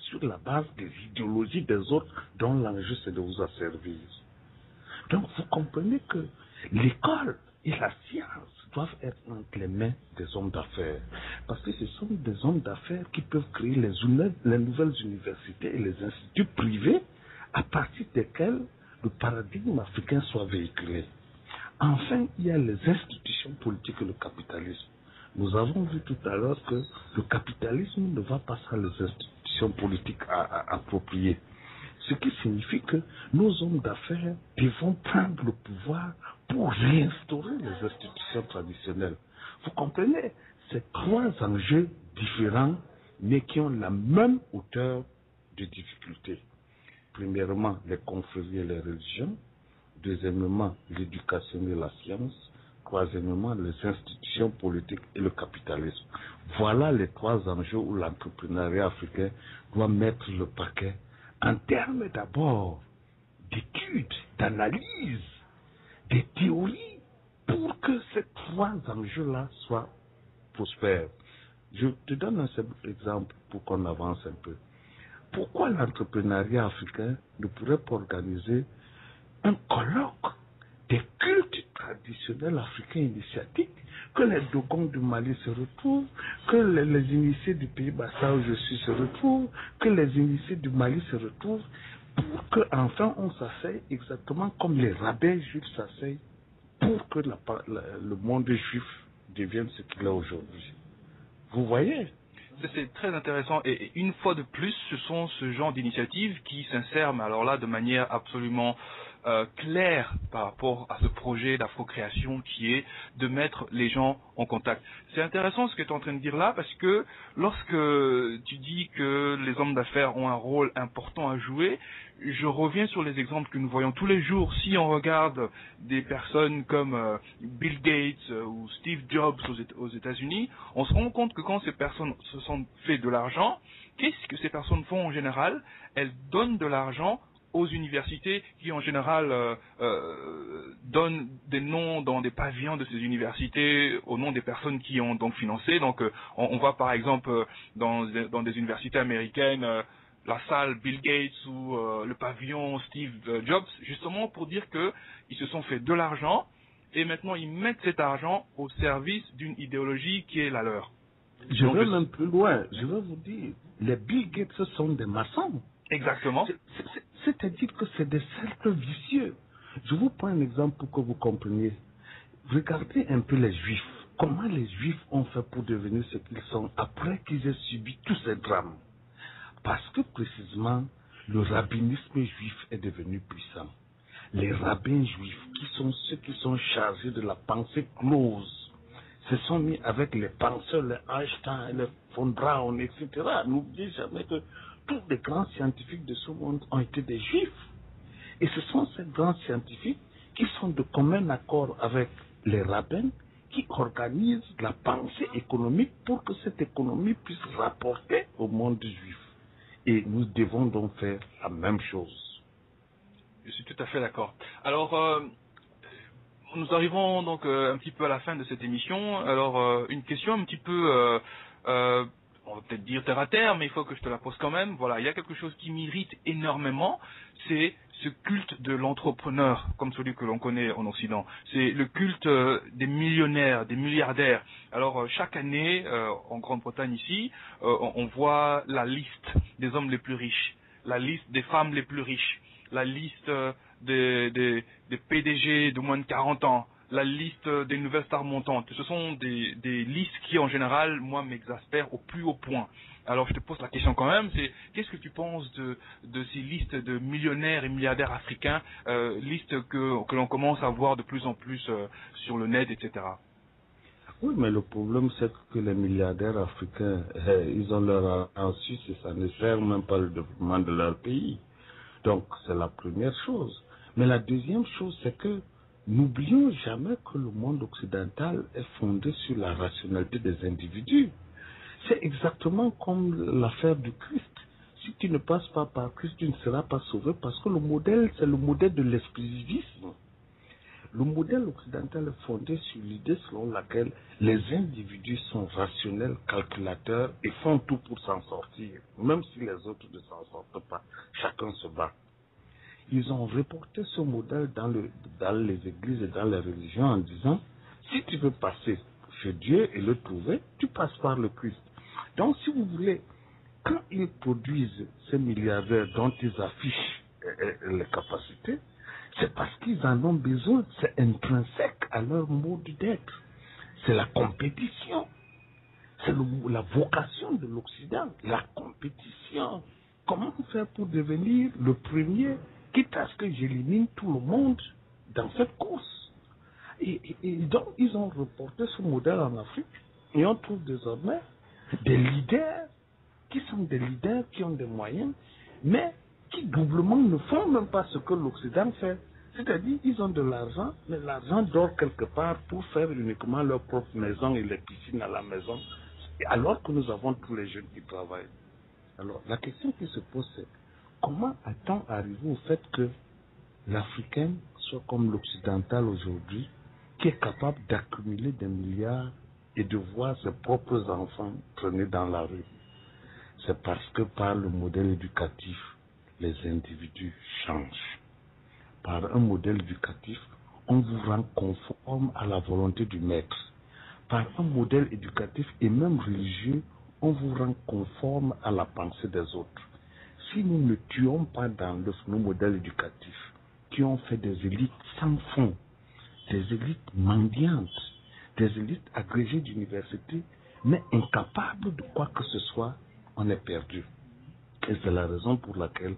sur la base des idéologies des autres dont l'enjeu c'est de vous asservir? Donc vous comprenez que l'école et la science doivent être entre les mains des hommes d'affaires. Parce que ce sont des hommes d'affaires qui peuvent créer les nouvelles universités et les instituts privés à partir desquels le paradigme africain soit véhiculé. Enfin, il y a les institutions politiques et le capitalisme. Nous avons vu tout à l'heure que le capitalisme ne va pas sans les institutions politiques appropriées. Ce qui signifie que nos hommes d'affaires devront prendre le pouvoir pour réinstaurer les institutions traditionnelles. Vous comprenez? C'est trois enjeux différents, mais qui ont la même hauteur de difficulté. Premièrement, les confréries et les religions. Deuxièmement, l'éducation et la science. Troisièmement, les institutions politiques et le capitalisme. Voilà les trois enjeux où l'entrepreneuriat africain doit mettre le paquet en termes d'abord d'études, d'analyse, des théories, pour que ces trois enjeux-là soient prospères. Je te donne un simple exemple pour qu'on avance un peu. Pourquoi l'entrepreneuriat africain ne pourrait pas organiser un colloque des cultes traditionnels africains initiatiques, que les Dogons du Mali se retrouvent, que les initiés du pays Bassa où je suis se retrouvent, que les initiés du Mali se retrouvent, pour qu'enfin on s'asseye exactement comme les rabbins juifs s'asseyent, pour que le monde juif devienne ce qu'il est aujourd'hui. Vous voyez? C'est très intéressant et une fois de plus, ce sont ce genre d'initiatives qui s'insèrent, mais alors là, de manière absolument claire par rapport à ce projet d'afro-création qui est de mettre les gens en contact. C'est intéressant ce que tu es en train de dire là parce que lorsque tu dis que les hommes d'affaires ont un rôle important à jouer, je reviens sur les exemples que nous voyons tous les jours. Si on regarde des personnes comme Bill Gates ou Steve Jobs aux États-Unis, on se rend compte que quand ces personnes se sont fait de l'argent, qu'est-ce que ces personnes font en général? Elles donnent de l'argent aux universités qui en général donnent des noms dans des pavillons de ces universités au nom des personnes qui ont donc financé. Donc on voit par exemple dans des universités américaines la salle Bill Gates ou le pavillon Steve Jobs, justement pour dire qu'ils se sont fait de l'argent et maintenant ils mettent cet argent au service d'une idéologie qui est la leur. Je vais même plus loin, je vais vous dire, les Bill Gates sont des maçons. Exactement. C'est-à-dire que c'est des cercles vicieux. Je vous prends un exemple pour que vous compreniez. Regardez un peu les Juifs. Comment les Juifs ont fait pour devenir ce qu'ils sont après qu'ils aient subi tous ces drames? Parce que précisément, le rabbinisme juif est devenu puissant. Les rabbins juifs, qui sont ceux qui sont chargés de la pensée close, se sont mis avec les penseurs, les Einstein, les von Braun, etc. N'oubliez jamais que tous les grands scientifiques de ce monde ont été des juifs. Et ce sont ces grands scientifiques qui sont de commun accord avec les rabbins qui organisent la pensée économique pour que cette économie puisse rapporter au monde juif. Et nous devons donc faire la même chose. Je suis tout à fait d'accord. Alors, nous arrivons donc un petit peu à la fin de cette émission. Alors, une question un petit peu, on va peut-être dire terre à terre, mais il faut que je te la pose quand même. Voilà, il y a quelque chose qui m'irrite énormément, c'est ce culte de l'entrepreneur, comme celui que l'on connaît en Occident. C'est le culte des millionnaires, des milliardaires. Alors, chaque année, en Grande-Bretagne ici, on voit la liste des hommes les plus riches. la liste des femmes les plus riches, la liste des PDG de moins de 40 ans, la liste des nouvelles stars montantes. Ce sont des listes qui, en général, moi, m'exaspèrent au plus haut point. Alors, je te pose la question quand même, c'est qu'est-ce que tu penses de ces listes de millionnaires et milliardaires africains, listes que l'on commence à voir de plus en plus sur le net, etc. Oui, mais le problème, c'est que les milliardaires africains, ils ont leur ensuite et ça ne sert même pas le développement de leur pays. Donc, c'est la première chose. Mais la deuxième chose, c'est que n'oublions jamais que le monde occidental est fondé sur la rationalité des individus. C'est exactement comme l'affaire du Christ. Si tu ne passes pas par Christ, tu ne seras pas sauvé parce que le modèle, c'est le modèle de l'exclusivisme. Le modèle occidental est fondé sur l'idée selon laquelle les individus sont rationnels, calculateurs et font tout pour s'en sortir. Même si les autres ne s'en sortent pas, chacun se bat. Ils ont reporté ce modèle dans les églises et dans les religions en disant, si tu veux passer chez Dieu et le trouver, tu passes par le Christ. Donc si vous voulez, quand ils produisent ces milliardaires dont ils affichent les capacités, c'est parce qu'ils en ont besoin, c'est intrinsèque à leur mode d'être. C'est la compétition. C'est la vocation de l'Occident, la compétition. Comment faire pour devenir le premier, quitte à ce que j'élimine tout le monde dans cette course. Et donc, ils ont reporté ce modèle en Afrique et on trouve désormais des leaders qui sont des leaders qui ont des moyens, mais qui doublement ne font même pas ce que l'Occident fait. C'est-à-dire, ils ont de l'argent, mais l'argent dort quelque part pour faire uniquement leur propre maison et les piscines à la maison, alors que nous avons tous les jeunes qui travaillent. Alors, la question qui se pose, c'est comment a-t-on arrivé au fait que l'Africain soit comme l'Occidental aujourd'hui, qui est capable d'accumuler des milliards et de voir ses propres enfants traîner dans la rue? C'est parce que par le modèle éducatif, les individus changent. Par un modèle éducatif, on vous rend conforme à la volonté du maître. Par un modèle éducatif et même religieux, on vous rend conforme à la pensée des autres. Si nous ne tuons pas dans nos modèles éducatifs, qui ont fait des élites sans fond, des élites mendiantes, des élites agrégées d'université, mais incapables de quoi que ce soit, on est perdu. Et c'est la raison pour laquelle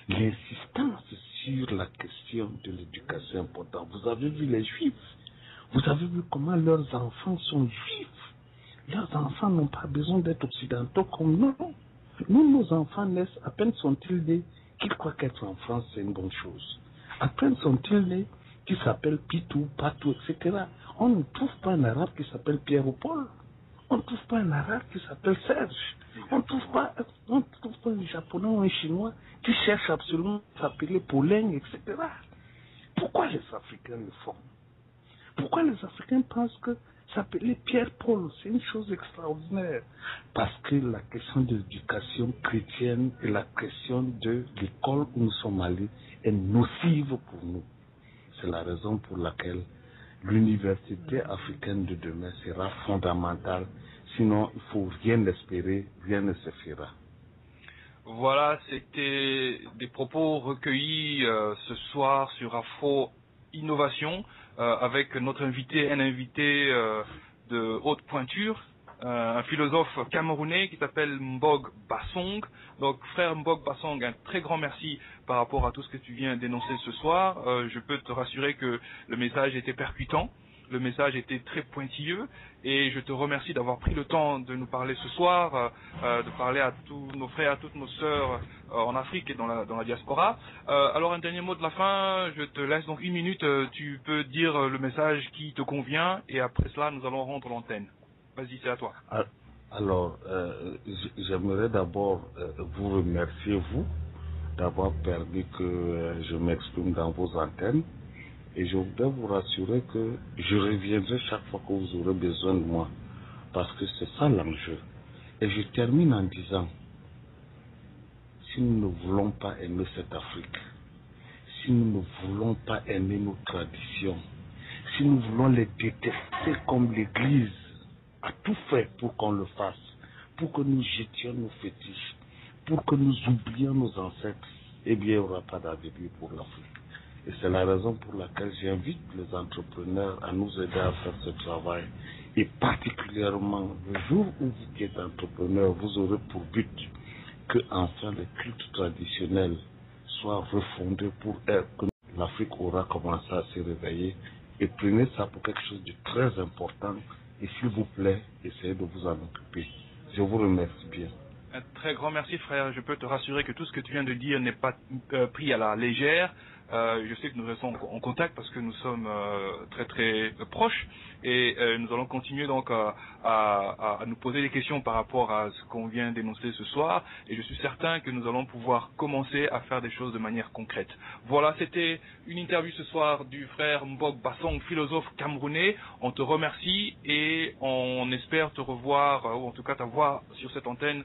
l'insistance sur la question de l'éducation est importante. Vous avez vu les Juifs, vous avez vu comment leurs enfants sont juifs. Leurs enfants n'ont pas besoin d'être occidentaux comme nous. Nous, nos enfants naissent, à peine sont-ils nés, qu'ils croient qu'être en France c'est une bonne chose. À peine sont-ils nés, qu'ils s'appellent Pitou, Patou, etc. On ne trouve pas un arabe qui s'appelle Pierre ou Paul. On ne trouve pas un arabe qui s'appelle Serge. On ne trouve pas un japonais ou un chinois qui cherche absolument à s'appeler Paulin, etc. Pourquoi les Africains le font? Pourquoi les Africains pensent que s'appeler Pierre-Paul, c'est une chose extraordinaire? Parce que la question de l'éducation chrétienne et la question de l'école où nous sommes allés est nocive pour nous. C'est la raison pour laquelle l'université africaine de demain sera fondamentale. Sinon, il ne faut rien espérer, rien ne se fera. Voilà, c'était des propos recueillis ce soir sur Afro Innovation avec notre invité, un invité de haute pointure, un philosophe camerounais qui s'appelle Mbog Bassong. Donc, frère Mbog Bassong, un très grand merci par rapport à tout ce que tu viens d'énoncer ce soir. Je peux te rassurer que le message était percutant. Le message était très pointilleux et je te remercie d'avoir pris le temps de nous parler ce soir, de parler à tous nos frères, à toutes nos sœurs en Afrique et dans la diaspora. Alors un dernier mot de la fin, je te laisse donc 1 minute, tu peux dire le message qui te convient et après cela nous allons rendre l'antenne. Vas-y, c'est à toi. Alors, j'aimerais d'abord vous remercier, vous, d'avoir permis que je m'exprime dans vos antennes. Et je voudrais vous rassurer que je reviendrai chaque fois que vous aurez besoin de moi. Parce que c'est ça l'enjeu. Et je termine en disant, si nous ne voulons pas aimer cette Afrique, si nous ne voulons pas aimer nos traditions, si nous voulons les détester comme l'Église a tout fait pour qu'on le fasse, pour que nous jetions nos fétiches, pour que nous oublions nos ancêtres, eh bien, il n'y aura pas d'avenir pour l'Afrique. Et c'est la raison pour laquelle j'invite les entrepreneurs à nous aider à faire ce travail. Et particulièrement, le jour où vous qui êtes entrepreneur, vous aurez pour but que enfin les cultes traditionnels soient refondés pour être, que l'Afrique aura commencé à se réveiller. Et prenez ça pour quelque chose de très important. Et s'il vous plaît, essayez de vous en occuper. Je vous remercie bien. Un très grand merci, frère. Je peux te rassurer que tout ce que tu viens de dire n'est pas pris à la légère. Je sais que nous restons en contact parce que nous sommes très très proches et nous allons continuer donc à nous poser des questions par rapport à ce qu'on vient d'énoncer ce soir et je suis certain que nous allons pouvoir commencer à faire des choses de manière concrète. Voilà, c'était une interview ce soir du frère Mbok Bassong, philosophe camerounais. On te remercie et on espère te revoir ou en tout cas t'avoir sur cette antenne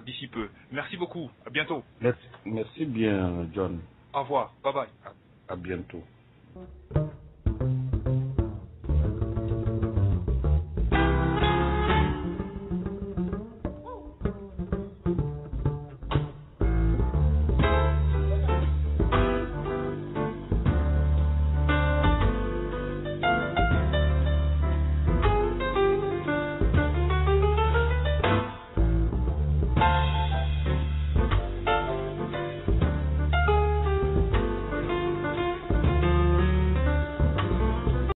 d'ici peu. Merci beaucoup, à bientôt. Merci bien, John. Au revoir, bye bye. À bientôt.